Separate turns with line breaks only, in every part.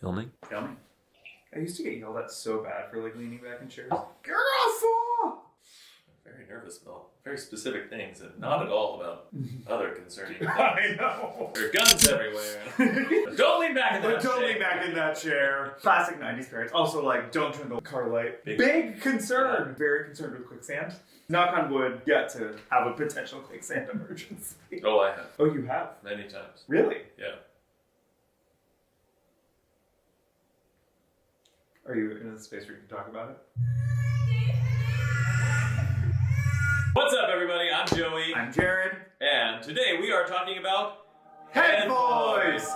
Filming?
Filming. I used to get yelled at so bad for like leaning back in chairs. Get off!
Very nervous about very specific things and not at all about other concerning things.
I know.
There are guns everywhere. But don't lean back in that
Don't
chair.
lean back in that chair. Classic 90s parents. Also, like, don't turn the car light. Big concern. Yeah. Very concerned with quicksand. Knock on wood, yet to have a potential quicksand emergency.
Oh, I have.
Oh, you have?
Many times.
Really?
Yeah.
Are you in a space where you can talk about it?
What's up, everybody? I'm Joey.
I'm Jared.
And today we are talking about
Head voice!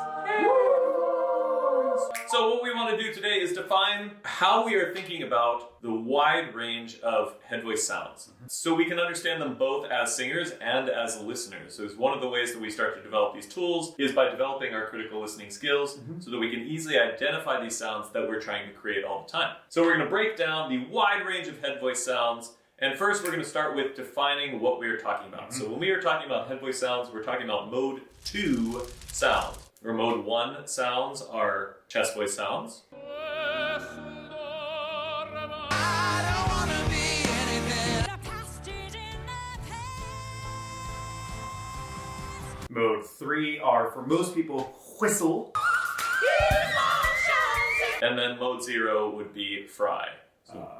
So what we want to do today is define how we are thinking about the wide range of head voice sounds. So we can understand them both as singers and as listeners. So it's one of the ways that we start to develop these tools is by developing our critical listening skills so that we can easily identify these sounds that we're trying to create all the time. So we're going to break down the wide range of head voice sounds. And first, we're going to start with defining what we are talking about. So when we are talking about head voice sounds, we're talking about mode 2 sounds. Or mode 1 sounds are chest voice sounds.
Mode 3 are, for most people, whistle.
And then mode 0 would be fry. So,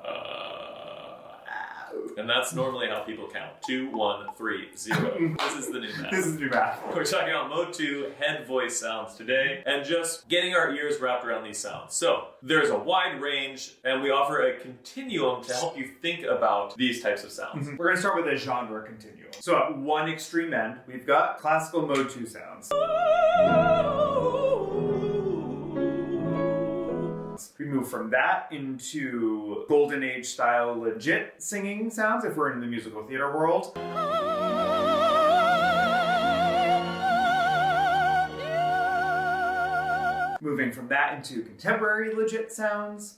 and that's normally how people count. 2, 1, 3, 0. This is the new math.
This is new math.
We're talking about mode 2 head voice sounds today and just getting our ears wrapped around these sounds. So there's a wide range and we offer a continuum to help you think about these types of sounds.
We're going to start with a genre continuum. So at one extreme end, we've got classical mode 2 sounds. We move from that into golden age style legit singing sounds if we're in the musical theater world. Moving from that into contemporary legit sounds.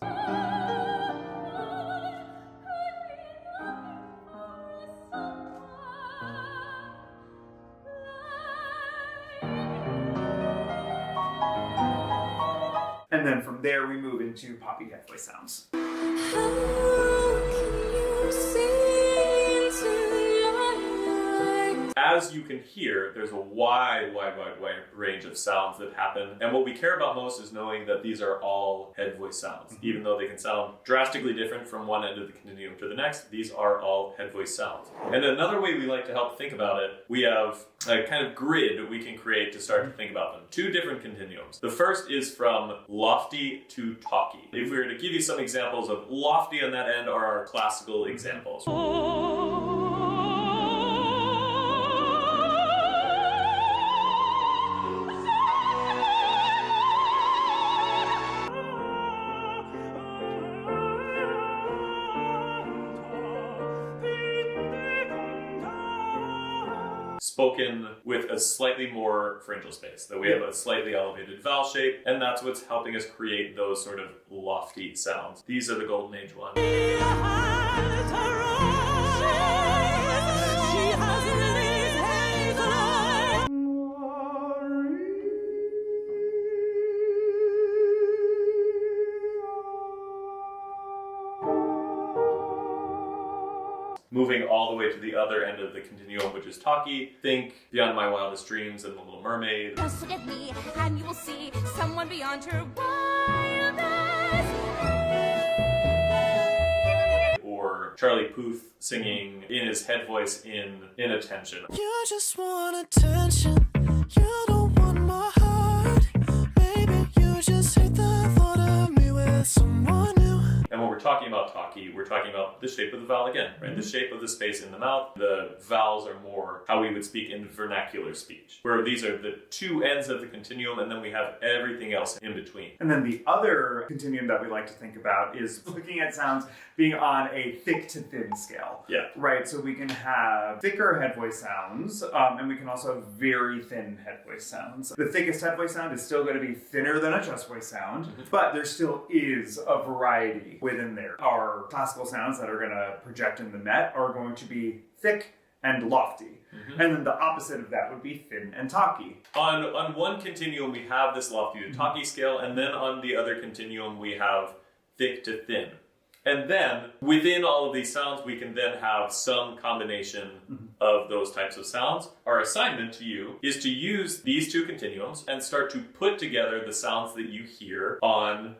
And then from there, we move into poppy head voice sounds.
As you can hear, there's a wide range of sounds that happen. And what we care about most is knowing that these are all head voice sounds. Even though they can sound drastically different from one end of the continuum to the next, these are all head voice sounds. And another way we like to help think about it, we have a kind of grid we can create to start to think about them. 2 different continuums. The first is from lofty to talky. If we were to give you some examples of lofty on that end are our classical examples. Spoken with a slightly more pharyngeal space, that we have a slightly elevated vowel shape, and that's what's helping us create those sort of lofty sounds. These are the golden age ones. Moving all the way to the other end of the continuum, which is talky. Think Beyond My Wildest Dreams and The Little Mermaid.
Just look at me and you will see someone beyond her wildest dreams.
Or Charlie Puth singing in his head voice in Attention.
You just want attention. You don't want my heart. Maybe you just hate the thought of me with someone new.
And when we're talking about talky, we're talking about the shape of the vowel again, right? The shape of the space in the mouth. The vowels are more how we would speak in vernacular speech, where these are the 2 ends of the continuum, and then we have everything else in between.
And then the other continuum that we like to think about is looking at sounds being on a thick to thin scale.
Yeah.
Right, so we can have thicker head voice sounds, and we can also have very thin head voice sounds. The thickest head voice sound is still going to be thinner than a chest voice sound, but there still is a variety within there. Our classical sounds that are going to project in the net are going to be thick and lofty. And then the opposite of that would be thin and talky.
On one continuum, we have this lofty to talky scale, and then on the other continuum, we have thick to thin. And then within all of these sounds, we can then have some combination of those types of sounds. Our assignment to you is to use these two continuums and start to put together the sounds that you hear on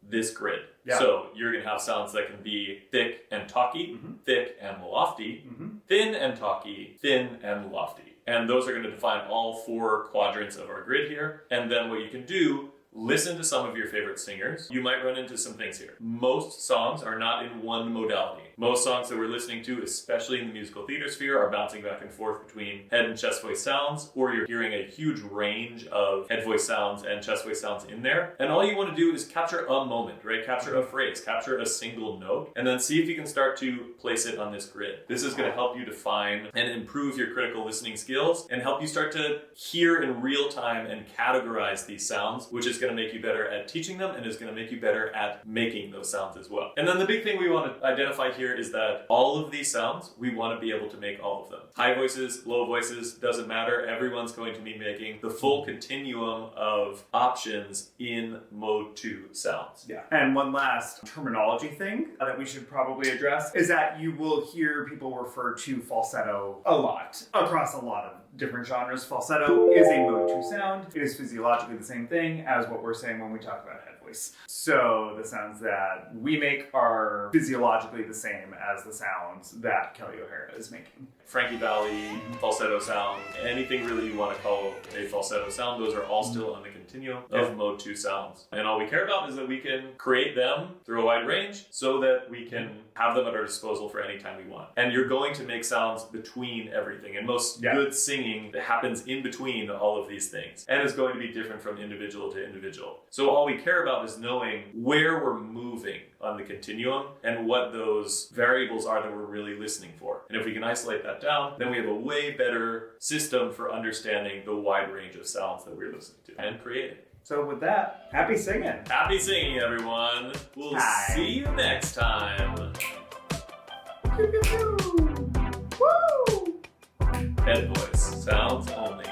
this grid.
Yeah.
So you're going to have sounds that can be thick and talky, thick and lofty, thin and talky, thin and lofty. And those are going to define all 4 quadrants of our grid here. And then what you can do, listen to some of your favorite singers. You might run into some things here. Most songs are not in one modality. Most songs that we're listening to, especially in the musical theater sphere, are bouncing back and forth between head and chest voice sounds, or you're hearing a huge range of head voice sounds and chest voice sounds in there. And all you want to do is capture a moment, right? Capture a phrase, capture a single note, and then see if you can start to place it on this grid. This is going to help you define and improve your critical listening skills and help you start to hear in real time and categorize these sounds, which is going to make you better at teaching them and is going to make you better at making those sounds as well. And then the big thing we want to identify here is that all of these sounds, we want to be able to make all of them. High voices, low voices, doesn't matter. Everyone's going to be making the full continuum of options in mode 2 sounds.
Yeah. And one last terminology thing that we should probably address is that you will hear people refer to falsetto a lot across a lot of different genres. Falsetto is a mode 2 sound. It is physiologically the same thing as what we're saying when we talk about head voice. So the sounds that we make are physiologically the same as the sounds that Kelly O'Hara is making.
Frankie Valli, falsetto sound, anything really you want to call a falsetto sound, those are all still on the continuum of mode 2 sounds. And all we care about is that we can create them through a wide range so that we can have them at our disposal for any time we want. And you're going to make sounds between everything. And most good singing happens in between all of these things and is going to be different from individual to individual. So all we care about is knowing where we're moving on the continuum and what those variables are that we're really listening for. And if we can isolate that down, then we have a way better system for understanding the wide range of sounds that we're listening to and creating.
So with that, happy singing.
Happy singing, everyone. We'll see you next time.
Woo!
Head voice sounds only.